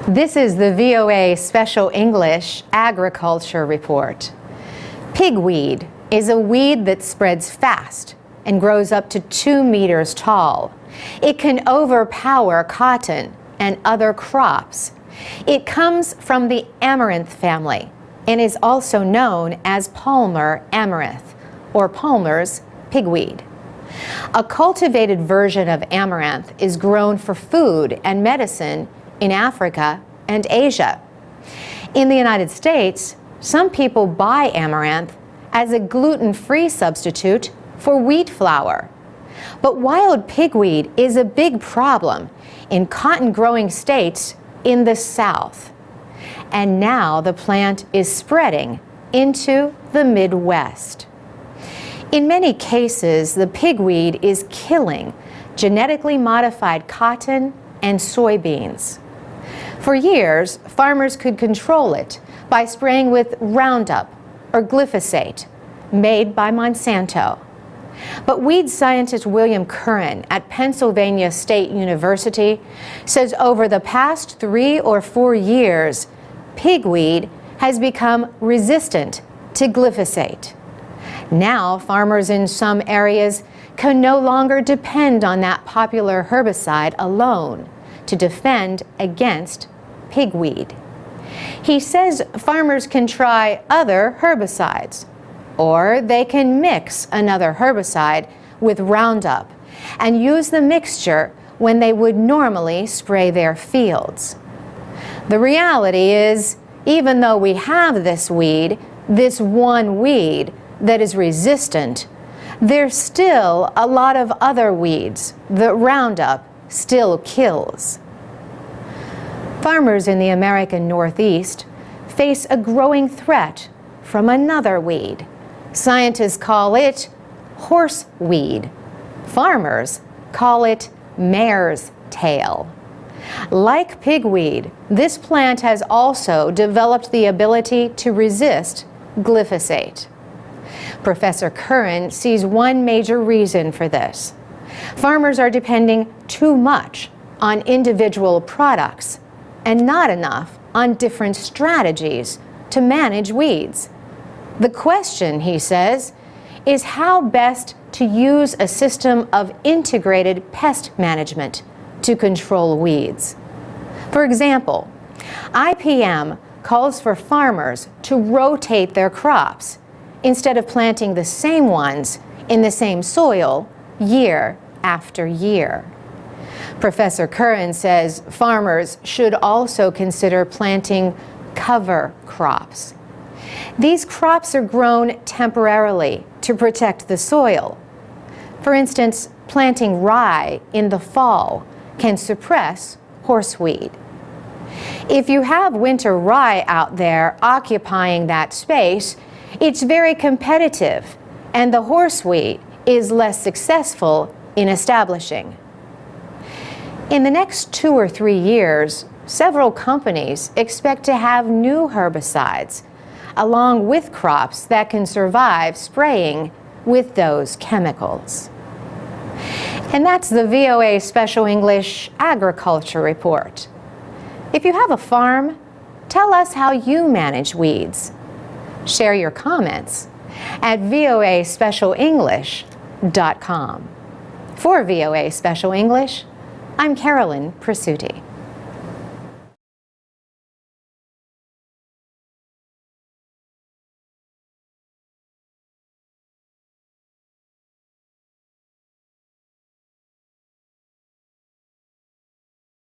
This is the VOA Special English Agriculture Report. Pigweed is a weed that spreads fast and grows up to 2 meters tall. It can overpower cotton and other crops. It comes from the amaranth family and is also known as Palmer amaranth, or Palmer's pigweed. A cultivated version of amaranth is grown for food and medicine in Africa and Asia. In the United States, some people buy amaranth as a gluten-free substitute for wheat flour. But wild pigweed is a big problem in cotton-growing states in the South. And now the plant is spreading into the Midwest. In many cases, the pigweed is killing genetically modified cotton and soybeans. For years, farmers could control it by spraying with Roundup or glyphosate, made by Monsanto. But weed scientist William Curran at Pennsylvania State University says over the past 3 or 4 years, pigweed has become resistant to glyphosate. Now, farmers in some areas can no longer depend on that popular herbicide alone to defend against pigweed. He says farmers can try other herbicides, or they can mix another herbicide with Roundup and use the mixture when they would normally spray their fields. The reality is, even though we have this weed, this one weed that is resistant, there's still a lot of other weeds that Roundup still kills. Farmers in the American Northeast face a growing threat from another weed. Scientists call it horseweed. Farmers call it mare's tail. Like pigweed, this plant has also developed the ability to resist glyphosate. Professor Curran sees one major reason for this. Farmers are depending too much on individual products and not enough on different strategies to manage weeds. The question, he says, is how best to use a system of integrated pest management to control weeds. For example, IPM calls for farmers to rotate their crops instead of planting the same ones in the same soil year after year. Professor Curran says farmers should also consider planting cover crops. These crops are grown temporarily to protect the soil. For instance, planting rye in the fall can suppress horseweed. If you have winter rye out there occupying that space, it's very competitive, and the horseweed is less successful in establishing. In the next 2 or 3 years, several companies expect to have new herbicides, along with crops that can survive spraying with those chemicals. And that's the VOA Special English Agriculture Report. If you have a farm, tell us how you manage weeds. Share your comments at voaspecialenglish.com. For VOA Special English, I'm Carolyn Presutti.